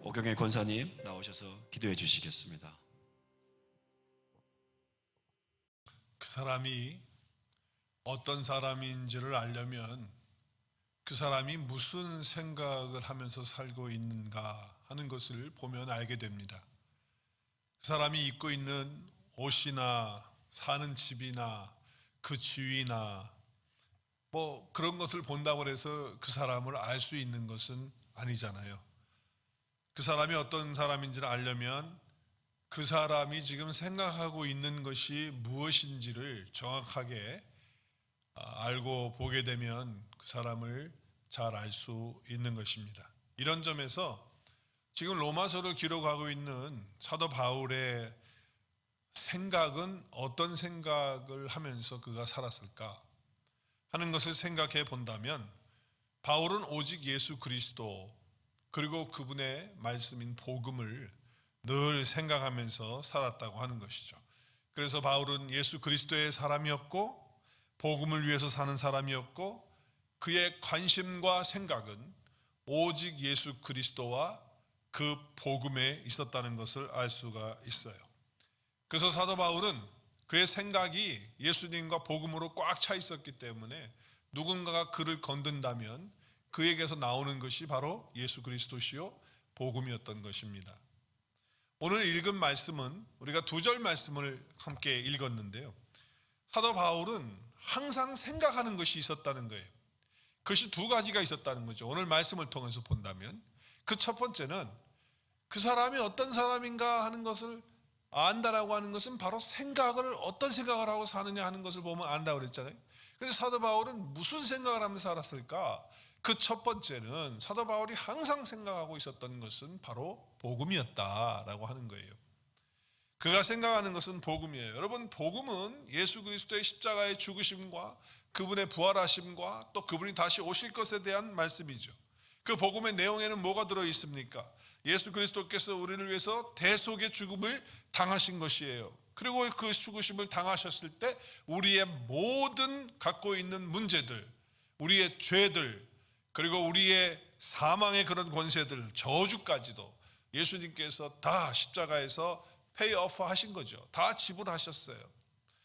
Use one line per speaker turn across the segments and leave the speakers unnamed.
오경의 권사님 나오셔서 기도해 주시겠습니다.
그 사람이 어떤 사람인지를 알려면 그 사람이 무슨 생각을 하면서 살고 있는가 하는 것을 보면 알게 됩니다. 그 사람이 입고 있는 옷이나 사는 집이나 그 지위나 그런 것을 본다고 해서 그 사람을 알 수 있는 것은 아니잖아요. 그 사람이 어떤 사람인지를 알려면 그 사람이 지금 생각하고 있는 것이 무엇인지를 정확하게 알고 보게 되면 그 사람을 잘 알 수 있는 것입니다. 이런 점에서 지금 로마서를 기록하고 있는 사도 바울의 생각은 어떤 생각을 하면서 그가 살았을까 하는 것을 생각해 본다면 바울은 오직 예수 그리스도 그리고 그분의 말씀인 복음을 늘 생각하면서 살았다고 하는 것이죠. 그래서 바울은 예수 그리스도의 사람이었고 복음을 위해서 사는 사람이었고 그의 관심과 생각은 오직 예수 그리스도와 그 복음에 있었다는 것을 알 수가 있어요. 그래서 사도 바울은 그의 생각이 예수님과 복음으로 꽉 차 있었기 때문에 누군가가 그를 건든다면 그에게서 나오는 것이 바로 예수 그리스도시요 복음이었던 것입니다. 오늘 읽은 말씀은 우리가 2절 말씀을 함께 읽었는데요. 사도 바울은 항상 생각하는 것이 있었다는 거예요. 그것이 2가지가 있었다는 거죠. 오늘 말씀을 통해서 본다면 그 첫 번째는 그 사람이 어떤 사람인가 하는 것을 안다라고 하는 것은 바로 어떤 생각을 하고 사느냐 하는 것을 보면 안다고 그랬잖아요. 그런데 사도 바울은 무슨 생각을 하면서 살았을까? 그 첫 번째는 사도 바울이 항상 생각하고 있었던 것은 바로 복음이었다라고 하는 거예요. 그가 생각하는 것은 복음이에요. 여러분, 복음은 예수 그리스도의 십자가의 죽으심과 그분의 부활하심과 또 그분이 다시 오실 것에 대한 말씀이죠. 그 복음의 내용에는 뭐가 들어있습니까? 예수 그리스도께서 우리를 위해서 대속의 죽음을 당하신 것이에요. 그리고 그 죽으심을 당하셨을 때 우리의 모든 갖고 있는 문제들, 우리의 죄들, 그리고 우리의 사망의 그런 권세들, 저주까지도 예수님께서 다 십자가에서 페이오프 하신 거죠. 다 지불하셨어요.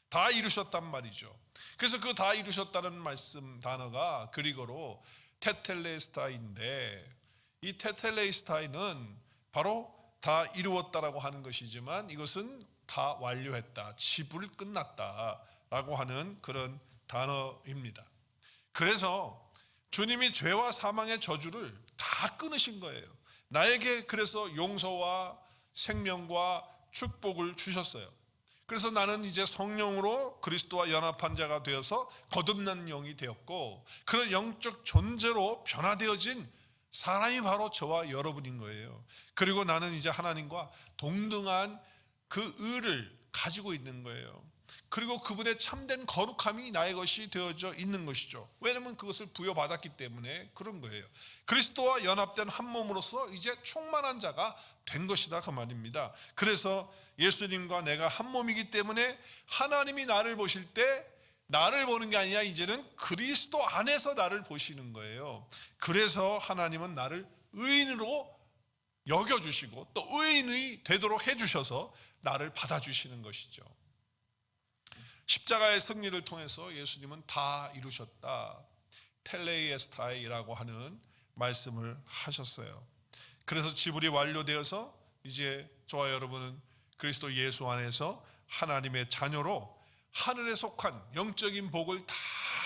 다 이루셨단 말이죠. 그래서 그 다 이루셨다는 말씀 단어가 그리고로 테텔레스타인데 이 테텔레스타이는 바로 다 이루었다라고 하는 것이지만 이것은 다 완료했다, 지불 끝났다라고 하는 그런 단어입니다. 그래서 주님이 죄와 사망의 저주를 다 끊으신 거예요. 나에게 그래서 용서와 생명과 축복을 주셨어요. 그래서 나는 이제 성령으로 그리스도와 연합한 자가 되어서 거듭난 영이 되었고 그런 영적 존재로 변화되어진 사람이 바로 저와 여러분인 거예요. 그리고 나는 이제 하나님과 동등한 그 의를 가지고 있는 거예요. 그리고 그분의 참된 거룩함이 나의 것이 되어져 있는 것이죠. 왜냐하면 그것을 부여받았기 때문에 그런 거예요. 그리스도와 연합된 한 몸으로서 이제 충만한 자가 된 것이다 그 말입니다. 그래서 예수님과 내가 한 몸이기 때문에 하나님이 나를 보실 때 나를 보는 게 아니라 이제는 그리스도 안에서 나를 보시는 거예요. 그래서 하나님은 나를 의인으로 여겨주시고 또 의인이 되도록 해주셔서 나를 받아주시는 것이죠. 십자가의 승리를 통해서 예수님은 다 이루셨다, 텔레이에스타이라고 하는 말씀을 하셨어요. 그래서 지불이 완료되어서 이제 저와 여러분은 그리스도 예수 안에서 하나님의 자녀로 하늘에 속한 영적인 복을 다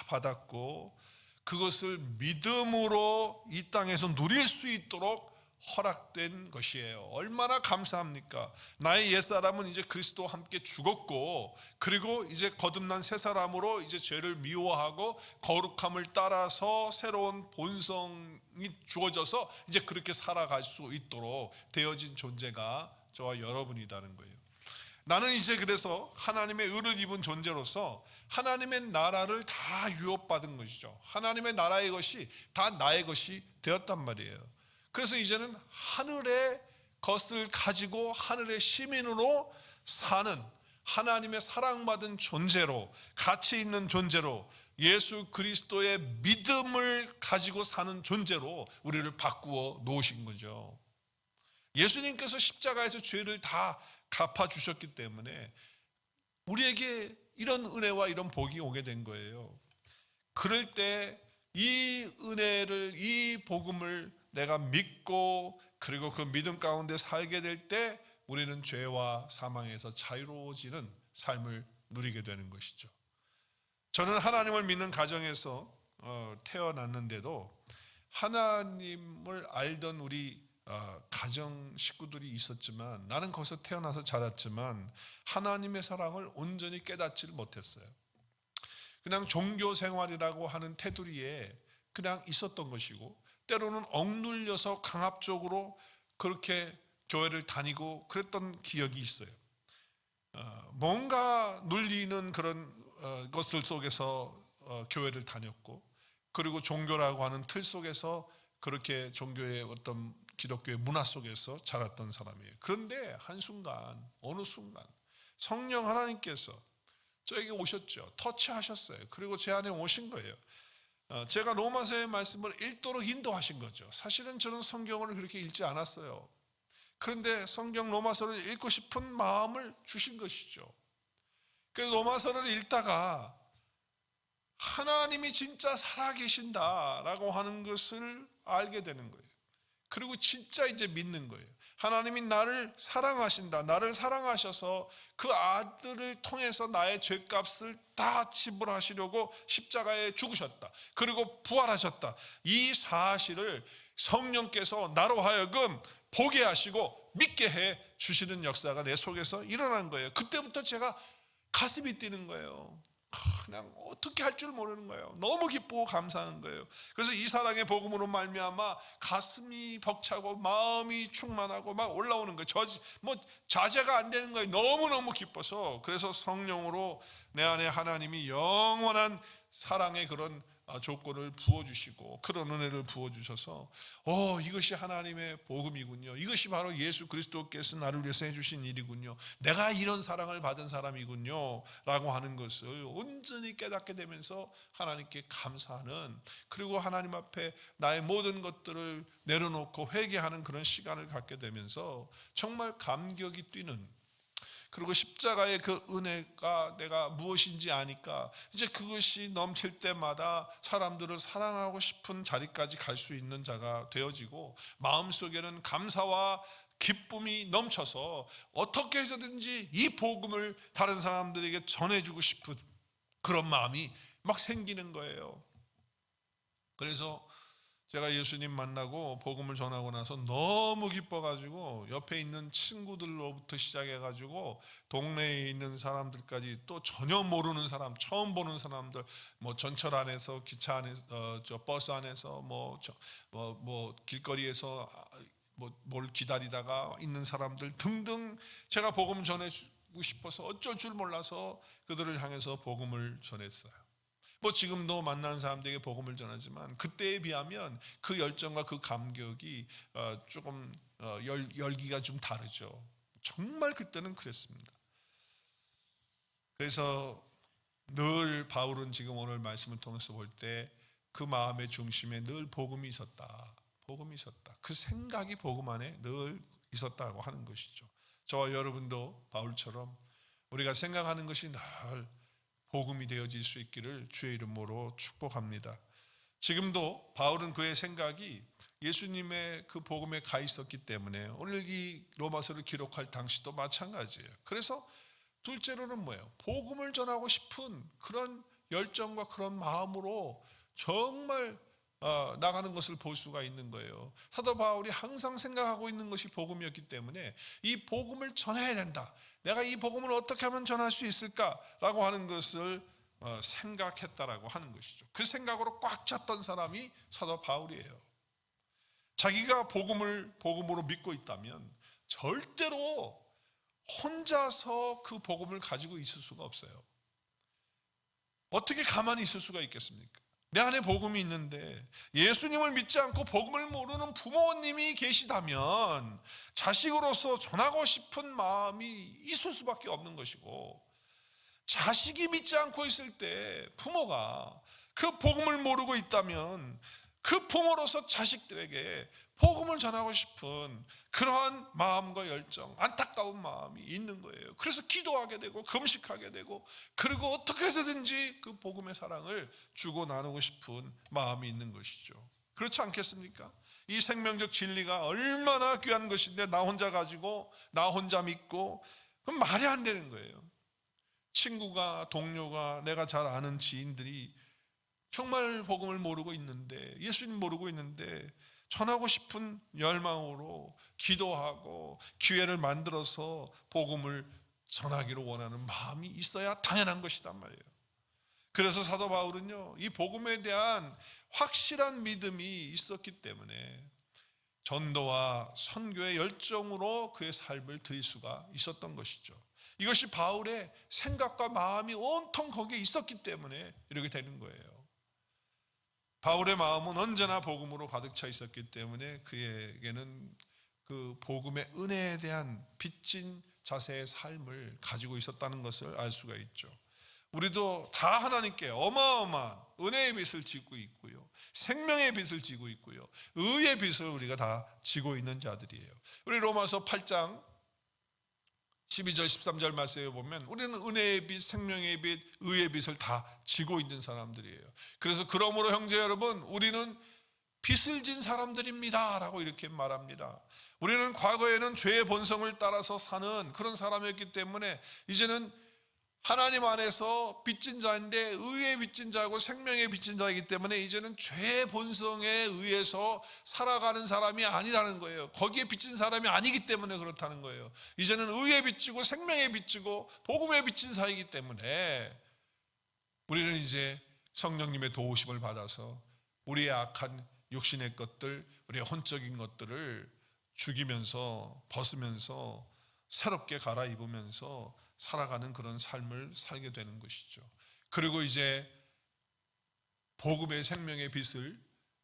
받았고 그것을 믿음으로 이 땅에서 누릴 수 있도록 허락된 것이에요. 얼마나 감사합니까? 나의 옛사람은 이제 그리스도와 함께 죽었고 그리고 이제 거듭난 새 사람으로 이제 죄를 미워하고 거룩함을 따라서 새로운 본성이 주어져서 이제 그렇게 살아갈 수 있도록 되어진 존재가 저와 여러분이라는 거예요. 나는 이제 그래서 하나님의 의를 입은 존재로서 하나님의 나라를 다 유업받은 것이죠. 하나님의 나라의 것이 다 나의 것이 되었단 말이에요. 그래서 이제는 하늘의 것을 가지고 하늘의 시민으로 사는 하나님의 사랑받은 존재로 가치 있는 존재로 예수 그리스도의 믿음을 가지고 사는 존재로 우리를 바꾸어 놓으신 거죠. 예수님께서 십자가에서 죄를 다 갚아주셨기 때문에 우리에게 이런 은혜와 이런 복이 오게 된 거예요. 그럴 때 이 은혜를, 이 복음을 내가 믿고 그리고 그 믿음 가운데 살게 될 때 우리는 죄와 사망에서 자유로워지는 삶을 누리게 되는 것이죠. 저는 하나님을 믿는 가정에서 태어났는데도 하나님을 알던 우리 가정 식구들이 있었지만, 나는 거기서 태어나서 자랐지만 하나님의 사랑을 온전히 깨닫지를 못했어요. 그냥 종교 생활이라고 하는 테두리에 그냥 있었던 것이고, 때로는 억눌려서 강압적으로 그렇게 교회를 다니고 그랬던 기억이 있어요. 뭔가 눌리는 그런 것들 속에서 교회를 다녔고, 그리고 종교라고 하는 틀 속에서 그렇게 종교의 어떤 기독교의 문화 속에서 자랐던 사람이에요. 그런데 한순간, 어느 순간 성령 하나님께서 저에게 오셨죠. 터치하셨어요. 그리고 제 안에 오신 거예요. 제가 로마서의 말씀을 읽도록 인도하신 거죠. 사실은 저는 성경을 그렇게 읽지 않았어요. 그런데 성경 로마서를 읽고 싶은 마음을 주신 것이죠. 그래서 로마서를 읽다가 하나님이 진짜 살아계신다라고 하는 것을 알게 되는 거예요. 그리고 진짜 이제 믿는 거예요. 하나님이 나를 사랑하신다. 나를 사랑하셔서 그 아들을 통해서 나의 죄값을 다 지불하시려고 십자가에 죽으셨다. 그리고 부활하셨다. 이 사실을 성령께서 나로 하여금 보게 하시고 믿게 해 주시는 역사가 내 속에서 일어난 거예요. 그때부터 제가 가슴이 뛰는 거예요. 그냥 어떻게 할 줄 모르는 거예요. 너무 기쁘고 감사한 거예요. 그래서 이 사랑의 복음으로 말미암아 가슴이 벅차고 마음이 충만하고 막 올라오는 거예요. 자제가 안 되는 거예요. 너무너무 기뻐서. 그래서 성령으로 내 안에 하나님이 영원한 사랑의 그런 조건을 부어주시고, 그런 은혜를 부어주셔서 이것이 하나님의 복음이군요. 이것이 바로 예수 그리스도께서 나를 위해서 해주신 일이군요. 내가 이런 사랑을 받은 사람이군요 라고 하는 것을 온전히 깨닫게 되면서 하나님께 감사하는, 그리고 하나님 앞에 나의 모든 것들을 내려놓고 회개하는 그런 시간을 갖게 되면서 정말 감격이 뛰는, 그리고 십자가의 그 은혜가 내가 무엇인지 아니까 이제 그것이 넘칠 때마다 사람들을 사랑하고 싶은 자리까지 갈 수 있는 자가 되어지고, 마음속에는 감사와 기쁨이 넘쳐서 어떻게 해서든지 이 복음을 다른 사람들에게 전해주고 싶은 그런 마음이 막 생기는 거예요. 그래서 제가 예수님 만나고 복음을 전하고 나서 너무 기뻐가지고 옆에 있는 친구들로부터 시작해가지고 동네에 있는 사람들까지, 또 전혀 모르는 사람, 처음 보는 사람들, 뭐 전철 안에서, 기차 안에서, 버스 안에서, 길거리에서 뭘 기다리다가 있는 사람들 등등, 제가 복음 전해주고 싶어서 어쩔 줄 몰라서 그들을 향해서 복음을 전했어요. 지금도 만나는 사람들에게 복음을 전하지만 그때에 비하면 그 열정과 그 감격이 조금 열기가 좀 다르죠. 정말 그때는 그랬습니다. 그래서 늘 바울은 지금 오늘 말씀을 통해서 볼 때 그 마음의 중심에 늘 복음이 있었다. 복음이 있었다. 그 생각이 복음 안에 늘 있었다고 하는 것이죠. 저와 여러분도 바울처럼 우리가 생각하는 것이 늘 복음이 되어질 수 있기를 주의 이름으로 축복합니다. 지금도 바울은 그의 생각이 예수님의 그 복음에 가 있었기 때문에 오늘 이 로마서를 기록할 당시도 마찬가지예요. 그래서 둘째로는 뭐예요? 복음을 전하고 싶은 그런 열정과 그런 마음으로 정말 나가는 것을 볼 수가 있는 거예요. 사도 바울이 항상 생각하고 있는 것이 복음이었기 때문에 이 복음을 전해야 된다. 내가 이 복음을 어떻게 하면 전할 수 있을까라고 하는 것을 생각했다라고 하는 것이죠. 그 생각으로 꽉 찼던 사람이 사도 바울이에요. 자기가 복음으로 믿고 있다면 절대로 혼자서 그 복음을 가지고 있을 수가 없어요. 어떻게 가만히 있을 수가 있겠습니까? 내 안에 복음이 있는데 예수님을 믿지 않고 복음을 모르는 부모님이 계시다면 자식으로서 전하고 싶은 마음이 있을 수밖에 없는 것이고, 자식이 믿지 않고 있을 때 부모가 그 복음을 모르고 있다면 그 부모로서 자식들에게 복음을 전하고 싶은 그러한 마음과 열정, 안타까운 마음이 있는 거예요. 그래서 기도하게 되고 금식하게 되고, 그리고 어떻게 해서든지 그 복음의 사랑을 주고 나누고 싶은 마음이 있는 것이죠. 그렇지 않겠습니까? 이 생명적 진리가 얼마나 귀한 것인데 나 혼자 가지고 나 혼자 믿고, 그럼 말이 안 되는 거예요. 친구가, 동료가, 내가 잘 아는 지인들이 정말 복음을 모르고 있는데, 예수님 모르고 있는데 전하고 싶은 열망으로 기도하고 기회를 만들어서 복음을 전하기를 원하는 마음이 있어야 당연한 것이란 말이에요. 그래서 사도 바울은요, 이 복음에 대한 확실한 믿음이 있었기 때문에 전도와 선교의 열정으로 그의 삶을 드릴 수가 있었던 것이죠. 이것이 바울의 생각과 마음이 온통 거기에 있었기 때문에 이렇게 되는 거예요. 바울의 마음은 언제나 복음으로 가득 차 있었기 때문에 그에게는 그 복음의 은혜에 대한 빚진 자세의 삶을 가지고 있었다는 것을 알 수가 있죠. 우리도 다 하나님께 어마어마한 은혜의 빚을 지고 있고요, 생명의 빚을 지고 있고요, 의의 빚을 우리가 다 지고 있는 자들이에요. 우리 로마서 8장 12절 13절 말씀에 보면 우리는 은혜의 빚, 생명의 빚, 의의 빚을 다 지고 있는 사람들이에요. 그래서 그러므로 형제 여러분, 우리는 빚을 진 사람들입니다 라고 이렇게 말합니다. 우리는 과거에는 죄의 본성을 따라서 사는 그런 사람이었기 때문에 이제는 하나님 안에서 빚진 자인데 의의 빚진 자고 생명의 빚진 자이기 때문에 이제는 죄의 본성에 의해서 살아가는 사람이 아니라는 거예요. 거기에 빚진 사람이 아니기 때문에 그렇다는 거예요. 이제는 의의 빚지고 생명의 빚지고 복음의 빚진 사이기 때문에 우리는 이제 성령님의 도우심을 받아서 우리의 악한 육신의 것들, 우리의 혼적인 것들을 죽이면서 벗으면서 새롭게 갈아입으면서 살아가는 그런 삶을 살게 되는 것이죠. 그리고 이제 복음의 생명의 빚을,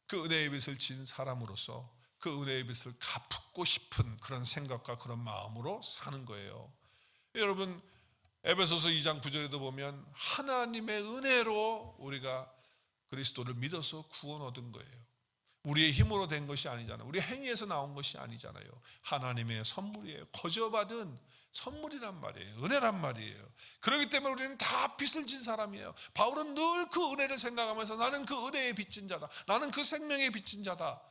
그 은혜의 빚을 진 사람으로서 그 은혜의 빚을 갚고 싶은 그런 생각과 그런 마음으로 사는 거예요. 여러분, 에베소서 2장 9절에도 보면 하나님의 은혜로 우리가 그리스도를 믿어서 구원 얻은 거예요. 우리의 힘으로 된 것이 아니잖아요. 우리의 행위에서 나온 것이 아니잖아요. 하나님의 선물이에요. 거저받은 선물이란 말이에요. 은혜란 말이에요. 그렇기 때문에 우리는 다 빚을 진 사람이에요. 바울은 늘 그 은혜를 생각하면서 나는 그 은혜의 빚진 자다, 나는 그 생명의 빚진 자다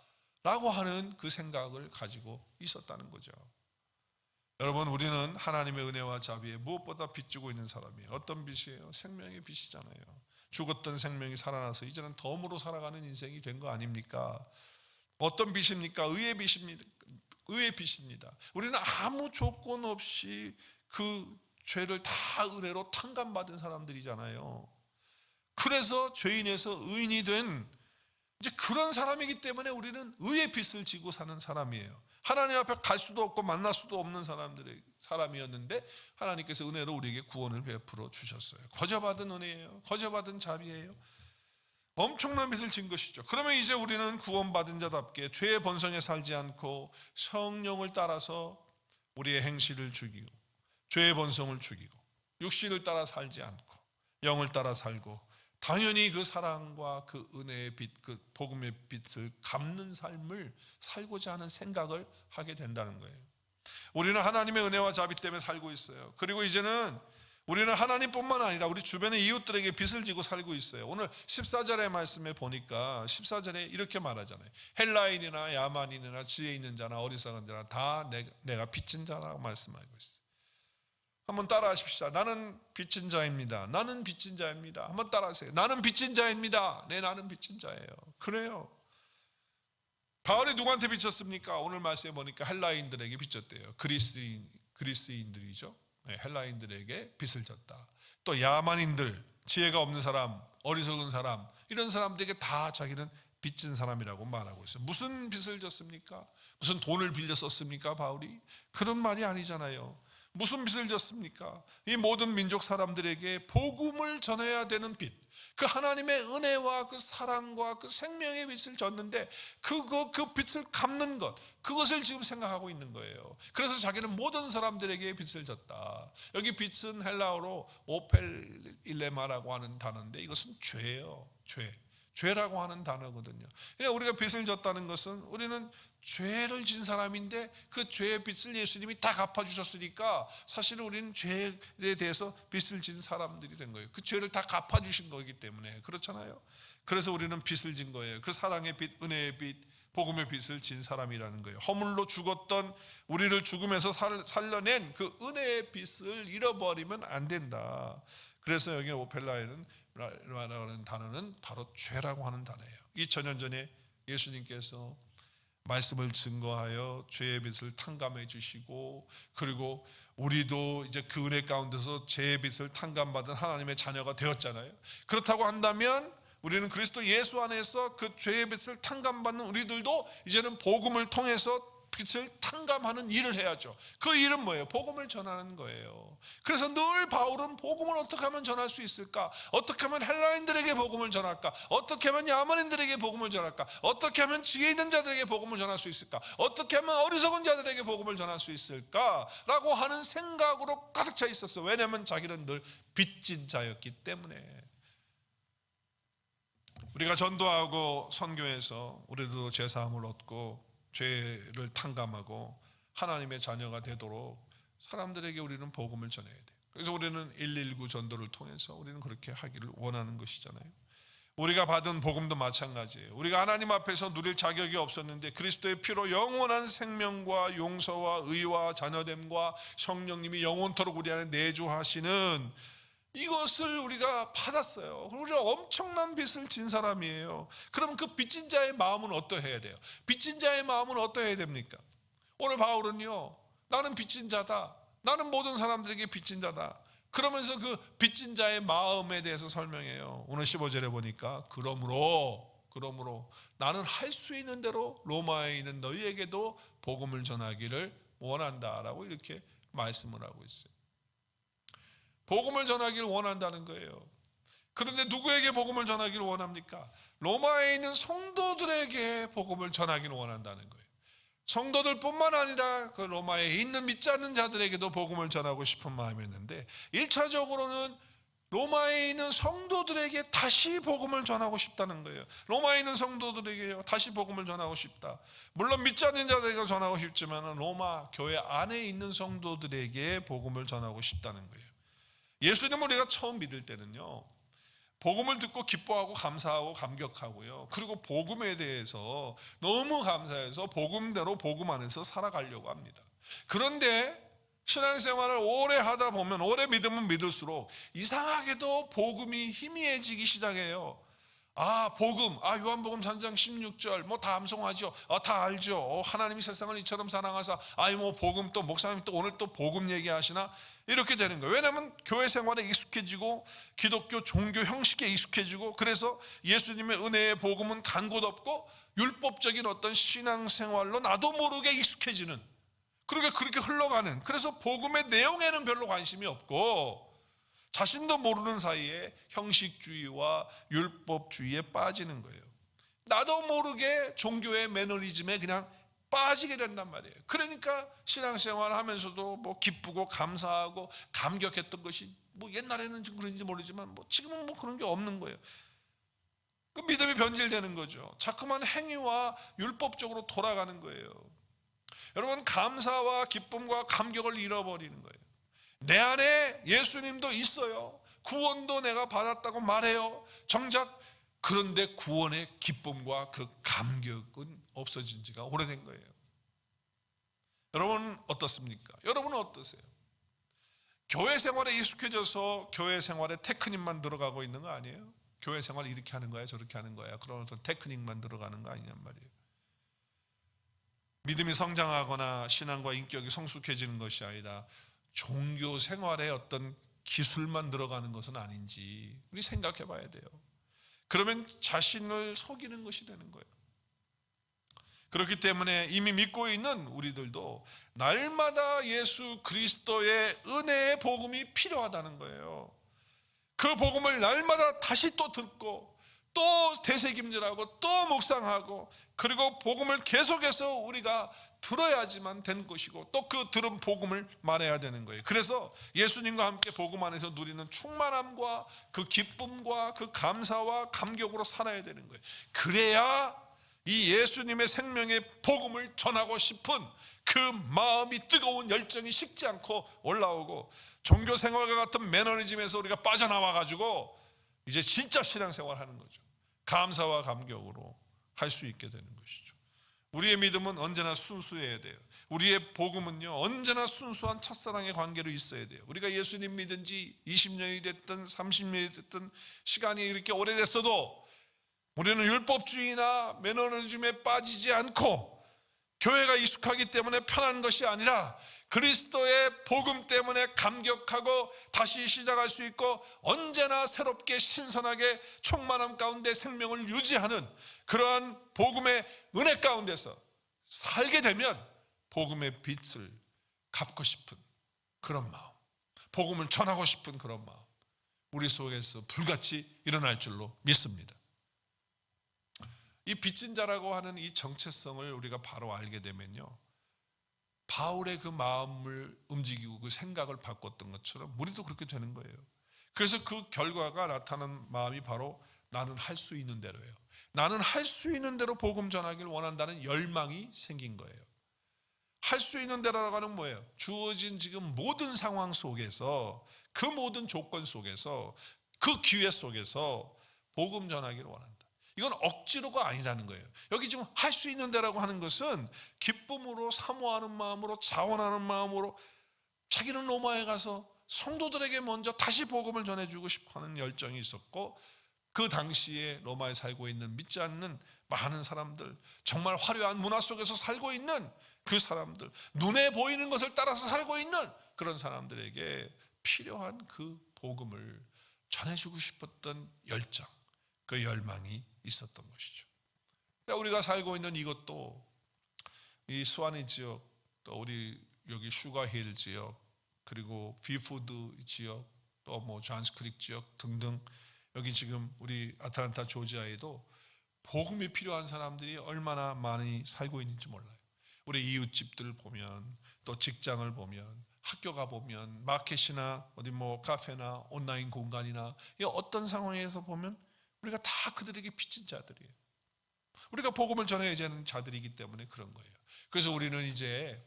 라고 하는 그 생각을 가지고 있었다는 거죠. 여러분, 우리는 하나님의 은혜와 자비에 무엇보다 빚지고 있는 사람이에요. 어떤 빚이에요? 생명의 빚이잖아요. 죽었던 생명이 살아나서 이제는 덤으로 살아가는 인생이 된 거 아닙니까? 어떤 빚입니까? 의의 빚입니다. 의의 빚입니다. 우리는 아무 조건 없이 그 죄를 다 은혜로 탕감받은 사람들이잖아요. 그래서 죄인에서 의인이 된 이제 그런 사람이기 때문에 우리는 의의 빚을 지고 사는 사람이에요. 하나님 앞에 갈 수도 없고 만날 수도 없는 사람이었는데 하나님께서 은혜로 우리에게 구원을 베풀어 주셨어요. 거저받은 은혜예요. 거저받은 자비예요. 엄청난 빚을 진 것이죠. 그러면 이제 우리는 구원받은 자답게 죄의 본성에 살지 않고 성령을 따라서 우리의 행실을 죽이고 죄의 본성을 죽이고 육신을 따라 살지 않고 영을 따라 살고 당연히 그 사랑과 그 은혜의 빚, 그 복음의 빚을 갚는 삶을 살고자 하는 생각을 하게 된다는 거예요. 우리는 하나님의 은혜와 자비 때문에 살고 있어요. 그리고 이제는 우리는 하나님뿐만 아니라 우리 주변의 이웃들에게 빚을 지고 살고 있어요. 오늘 14절의 말씀에 보니까 14절에 이렇게 말하잖아요. 헬라인이나 야만인이나 지혜 있는 자나 어리석은 자나 다 내가 빚진 자라고 말씀하고 있어요. 한번 따라 하십시다. 나는 빚진 자입니다. 나는 빚진 자입니다. 한번 따라 하세요. 나는 빚진 자입니다. 네, 나는 빚진 자예요. 그래요. 바울이 누구한테 빚졌습니까? 오늘 말씀에 보니까 헬라인들에게 빚졌대요. 그리스인들이죠. 네, 헬라인들에게 빚을 졌다. 또 야만인들, 지혜가 없는 사람, 어리석은 사람, 이런 사람들에게 다 자기는 빚진 사람이라고 말하고 있어요. 무슨 빚을 졌습니까? 무슨 돈을 빌려 썼습니까, 바울이? 그런 말이 아니잖아요. 무슨 빚을 졌습니까? 이 모든 민족 사람들에게 복음을 전해야 되는 빚, 그 하나님의 은혜와 그 사랑과 그 생명의 빚을 졌는데 그 빚을 갚는 것, 그것을 지금 생각하고 있는 거예요. 그래서 자기는 모든 사람들에게 빚을 졌다. 여기 빚은 헬라어로 오펠일레마라고 하는 단어인데 이것은 죄예요. 죄라고 하는 단어거든요. 그러니까 우리가 빚을 졌다는 것은 우리는 죄를 진 사람인데 그 죄의 빚을 예수님이 다 갚아주셨으니까 사실은 우리는 죄에 대해서 빚을 진 사람들이 된 거예요. 그 죄를 다 갚아주신 거기 때문에 그렇잖아요. 그래서 우리는 빚을 진 거예요. 그 사랑의 빚, 은혜의 빚, 복음의 빚을 진 사람이라는 거예요. 허물로 죽었던 우리를 죽음에서 살려낸 그 은혜의 빚을 잃어버리면 안 된다. 그래서 여기 오펠라에는 라는 단어는 바로 죄라고 하는 단어예요. 2000년 전에 예수님께서 말씀을 증거하여 죄의 빚을 탕감해 주시고, 그리고 우리도 이제 그 은혜 가운데서 죄의 빚을 탕감받은 하나님의 자녀가 되었잖아요. 그렇다고 한다면 우리는 그리스도 예수 안에서 그 죄의 빚을 탕감받는 우리들도 이제는 복음을 통해서 빚을 탕감하는 일을 해야죠. 그 일은 뭐예요? 복음을 전하는 거예요. 그래서 늘 바울은 복음을 어떻게 하면 전할 수 있을까? 어떻게 하면 헬라인들에게 복음을 전할까? 어떻게 하면 야만인들에게 복음을 전할까? 어떻게 하면 지혜 있는 자들에게 복음을 전할 수 있을까? 어떻게 하면 어리석은 자들에게 복음을 전할 수 있을까? 라고 하는 생각으로 가득 차 있었어요. 왜냐하면 자기는 늘 빚진 자였기 때문에. 우리가 전도하고 선교해서 우리도 제사함을 얻고 죄를 탕감하고 하나님의 자녀가 되도록 사람들에게 우리는 복음을 전해야 돼요. 그래서 우리는 119 전도를 통해서 우리는 그렇게 하기를 원하는 것이잖아요. 우리가 받은 복음도 마찬가지예요. 우리가 하나님 앞에서 누릴 자격이 없었는데 그리스도의 피로 영원한 생명과 용서와 의와 자녀됨과 성령님이 영원토록 우리 안에 내주하시는 이것을 우리가 받았어요. 우리가 엄청난 빚을 진 사람이에요. 그러면 그 빚진 자의 마음은 어떠해야 돼요? 빚진 자의 마음은 어떠해야 됩니까? 오늘 바울은요, 나는 빚진 자다, 나는 모든 사람들에게 빚진 자다, 그러면서 그 빚진 자의 마음에 대해서 설명해요. 오늘 15절에 보니까 그러므로 나는 할 수 있는 대로 로마에 있는 너희에게도 복음을 전하기를 원한다라고 이렇게 말씀을 하고 있어요. 복음을 전하기를 원한다는 거예요. 그런데 누구에게 복음을 전하기를 원합니까? 로마에 있는 성도들에게 복음을 전하기를 원한다는 거예요. 성도들뿐만 아니라 그 로마에 있는 믿지 않는 자들에게도 복음을 전하고 싶은 마음이었는데 1차적으로는 로마에 있는 성도들에게 다시 복음을 전하고 싶다는 거예요. 로마에 있는 성도들에게 다시 복음을 전하고 싶다. 물론 믿지 않는 자들에게 전하고 싶지만 로마 교회 안에 있는 성도들에게 복음을 전하고 싶다는 거예요. 예수님을 우리가 처음 믿을 때는요, 복음을 듣고 기뻐하고 감사하고 감격하고요, 그리고 복음에 대해서 너무 감사해서 복음대로 복음 안에서 살아가려고 합니다. 그런데 신앙생활을 오래 하다 보면, 오래 믿으면 믿을수록 이상하게도 복음이 희미해지기 시작해요. 복음, 요한복음 3장 16절 뭐 다 암송하죠. 다 알죠. 하나님이 세상을 이처럼 사랑하사, 뭐 복음, 또 목사님이 또 오늘 또 복음 얘기하시나, 이렇게 되는 거예요. 왜냐하면 교회 생활에 익숙해지고 기독교 종교 형식에 익숙해지고, 그래서 예수님의 은혜의 복음은 간 곳 없고 율법적인 어떤 신앙생활로 나도 모르게 익숙해지는, 그렇게 흘러가는, 그래서 복음의 내용에는 별로 관심이 없고 자신도 모르는 사이에 형식주의와 율법주의에 빠지는 거예요. 나도 모르게 종교의 매너리즘에 그냥 빠지게 된단 말이에요. 그러니까 신앙생활 하면서도 뭐 기쁘고 감사하고 감격했던 것이 뭐 옛날에는 좀 그런지 모르지만 뭐 지금은 뭐 그런 게 없는 거예요. 그 믿음이 변질되는 거죠. 자꾸만 행위와 율법적으로 돌아가는 거예요. 여러분, 감사와 기쁨과 감격을 잃어버리는 거예요. 내 안에 예수님도 있어요. 구원도 내가 받았다고 말해요. 정작 그런데 구원의 기쁨과 그 감격은 없어진 지가 오래된 거예요. 여러분 어떻습니까? 여러분은 어떠세요? 교회 생활에 익숙해져서 교회 생활에 테크닉만 들어가고 있는 거 아니에요? 교회 생활 이렇게 하는 거야, 저렇게 하는 거야, 그러면서 테크닉만 들어가는 거 아니냔 말이에요. 믿음이 성장하거나 신앙과 인격이 성숙해지는 것이 아니라 종교 생활에 어떤 기술만 들어가는 것은 아닌지 우리 생각해 봐야 돼요. 그러면 자신을 속이는 것이 되는 거예요. 그렇기 때문에 이미 믿고 있는 우리들도 날마다 예수 그리스도의 은혜의 복음이 필요하다는 거예요. 그 복음을 날마다 다시 또 듣고 또 되새김질하고 또 묵상하고, 그리고 복음을 계속해서 우리가 들어야지만 된 것이고 또 그 들은 복음을 말해야 되는 거예요. 그래서 예수님과 함께 복음 안에서 누리는 충만함과 그 기쁨과 그 감사와 감격으로 살아야 되는 거예요. 그래야 이 예수님의 생명의 복음을 전하고 싶은 그 마음이, 뜨거운 열정이 식지 않고 올라오고, 종교 생활과 같은 매너리즘에서 우리가 빠져나와 가지고 이제 진짜 신앙생활 하는 거죠. 감사와 감격으로 할 수 있게 되는 것이죠. 우리의 믿음은 언제나 순수해야 돼요. 우리의 복음은요, 언제나 순수한 첫사랑의 관계로 있어야 돼요. 우리가 예수님 믿은 지 20년이 됐든 30년이 됐든 시간이 이렇게 오래됐어도 우리는 율법주의나 매너리즘에 빠지지 않고 교회가 익숙하기 때문에 편한 것이 아니라 그리스도의 복음 때문에 감격하고 다시 시작할 수 있고 언제나 새롭게 신선하게 충만함 가운데 생명을 유지하는 그러한 복음의 은혜 가운데서 살게 되면 복음의 빛을 갚고 싶은 그런 마음, 복음을 전하고 싶은 그런 마음, 우리 속에서 불같이 일어날 줄로 믿습니다. 이 빚진 자라고 하는 이 정체성을 우리가 바로 알게 되면요, 바울의 그 마음을 움직이고 그 생각을 바꿨던 것처럼 우리도 그렇게 되는 거예요. 그래서 그 결과가 나타나는 마음이 바로 나는 할 수 있는 대로예요. 나는 할 수 있는 대로 복음 전하기를 원한다는 열망이 생긴 거예요. 할 수 있는 대로라고 하는 뭐예요? 주어진 지금 모든 상황 속에서, 그 모든 조건 속에서, 그 기회 속에서 복음 전하기를 원한다. 이건 억지로가 아니라는 거예요. 여기 지금 할 수 있는 데라고 하는 것은 기쁨으로, 사모하는 마음으로, 자원하는 마음으로 자기는 로마에 가서 성도들에게 먼저 다시 복음을 전해주고 싶어하는 열정이 있었고, 그 당시에 로마에 살고 있는 믿지 않는 많은 사람들, 정말 화려한 문화 속에서 살고 있는 그 사람들, 눈에 보이는 것을 따라서 살고 있는 그런 사람들에게 필요한 그 복음을 전해주고 싶었던 열정, 그 열망이 있었던 것이죠. 그러니까 우리가 살고 있는 이것도, 이 스와니 지역, 또 우리 여기 슈가힐 지역, 그리고 비푸드 지역, 또 뭐 존스크릭 지역 등등, 여기 지금 우리 아틀란타 조지아에도 복음이 필요한 사람들이 얼마나 많이 살고 있는지 몰라요. 우리 이웃집들 보면, 또 직장을 보면, 학교가 보면, 마켓이나 어디 뭐 카페나 온라인 공간이나 이 어떤 상황에서 보면 우리가 다 그들에게 빚진 자들이에요. 우리가 복음을 전해야 하는 자들이기 때문에 그런 거예요. 그래서 우리는 이제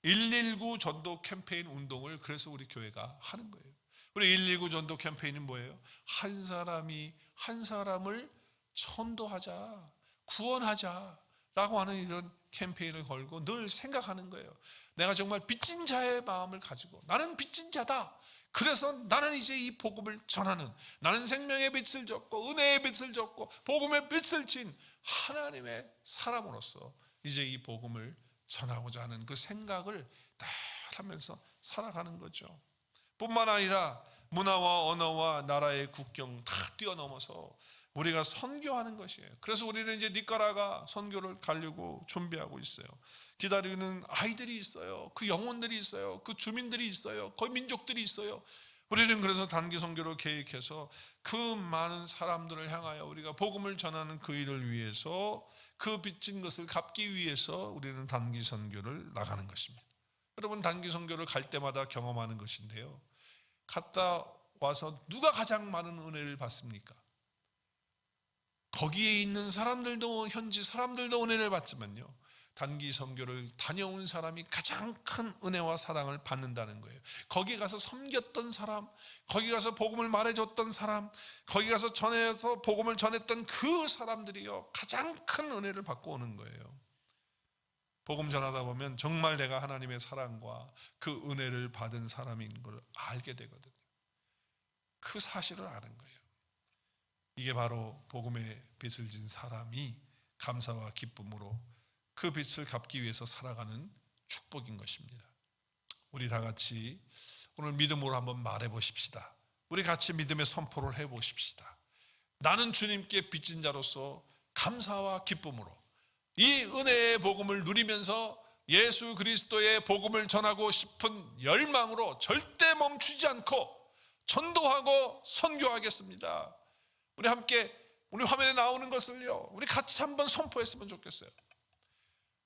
119 전도 캠페인 운동을, 그래서 우리 교회가 하는 거예요. 우리 119 전도 캠페인은 뭐예요? 한 사람이 한 사람을 전도하자, 구원하자라고 하는 이런 캠페인을 걸고 늘 생각하는 거예요. 내가 정말 빚진 자의 마음을 가지고, 나는 빚진 자다, 그래서 나는 이제 이 복음을 전하는, 나는 생명의 빛을 줬고 은혜의 빛을 줬고 복음의 빛을 진 하나님의 사람으로서 이제 이 복음을 전하고자 하는 그 생각을 다 하면서 살아가는 거죠. 뿐만 아니라 문화와 언어와 나라의 국경 다 뛰어넘어서 우리가 선교하는 것이에요. 그래서 우리는 이제 니카라가 선교를 가려고 준비하고 있어요. 기다리는 아이들이 있어요. 그 영혼들이 있어요. 그 주민들이 있어요. 그 민족들이 있어요. 우리는 그래서 단기 선교를 계획해서 그 많은 사람들을 향하여 우리가 복음을 전하는 그 일을 위해서, 그 빚진 것을 갚기 위해서 우리는 단기 선교를 나가는 것입니다. 여러분, 단기 선교를 갈 때마다 경험하는 것인데요, 갔다 와서 누가 가장 많은 은혜를 받습니까? 거기에 있는 사람들도, 현지 사람들도 은혜를 받지만요, 단기 선교를 다녀온 사람이 가장 큰 은혜와 사랑을 받는다는 거예요. 거기 가서 섬겼던 사람, 거기 가서 복음을 말해줬던 사람, 거기 가서 전해서 복음을 전했던 그 사람들이요, 가장 큰 은혜를 받고 오는 거예요. 복음 전하다 보면 정말 내가 하나님의 사랑과 그 은혜를 받은 사람인 걸 알게 되거든요. 그 사실을 아는 거예요. 이게 바로 복음의 빛을 진 사람이 감사와 기쁨으로 그 빛을 갚기 위해서 살아가는 축복인 것입니다. 우리 다 같이 오늘 믿음으로 한번 말해 보십시다. 우리 같이 믿음의 선포를 해 보십시다. 나는 주님께 빚진 자로서 감사와 기쁨으로 이 은혜의 복음을 누리면서 예수 그리스도의 복음을 전하고 싶은 열망으로 절대 멈추지 않고 전도하고 선교하겠습니다. 우리 함께, 우리 화면에 나오는 것을요, 우리 같이 한번 선포했으면 좋겠어요.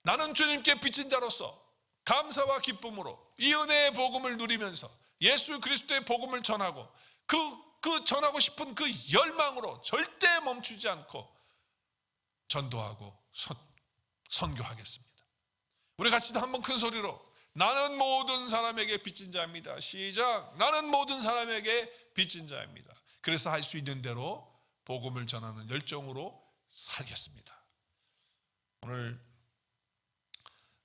나는 주님께 빚진 자로서 감사와 기쁨으로 이 은혜의 복음을 누리면서 예수 그리스도의 복음을 전하고 그 전하고 싶은 그 열망으로 절대 멈추지 않고 전도하고 선교하겠습니다. 우리 같이 한번 큰 소리로 나는 모든 사람에게 빚진 자입니다. 시작. 나는 모든 사람에게 빚진 자입니다. 그래서 할 수 있는 대로 복음을 전하는 열정으로 살겠습니다. 오늘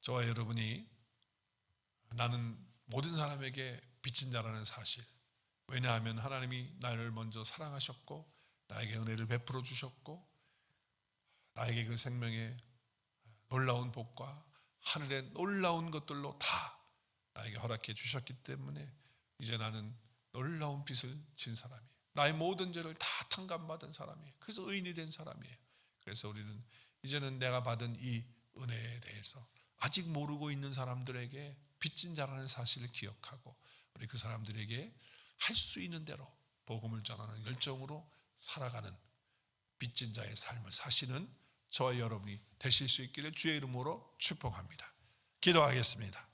저와 여러분이 나는 모든 사람에게 빚진 자라는 사실, 왜냐하면 하나님이 나를 먼저 사랑하셨고 나에게 은혜를 베풀어 주셨고 나에게 그 생명의 놀라운 복과 하늘의 놀라운 것들로 다 나에게 허락해 주셨기 때문에 이제 나는 놀라운 빚을 진 사람이에요. 나의 모든 죄를 다 탕감받은 사람이에요. 그래서 의인이 된 사람이에요. 그래서 우리는 이제는 내가 받은 이 은혜에 대해서 아직 모르고 있는 사람들에게 빚진 자라는 사실을 기억하고 우리 그 사람들에게 할 수 있는 대로 복음을 전하는 열정으로 살아가는 빚진 자의 삶을 사시는 저와 여러분이 되실 수 있기를 주의 이름으로 축복합니다. 기도하겠습니다.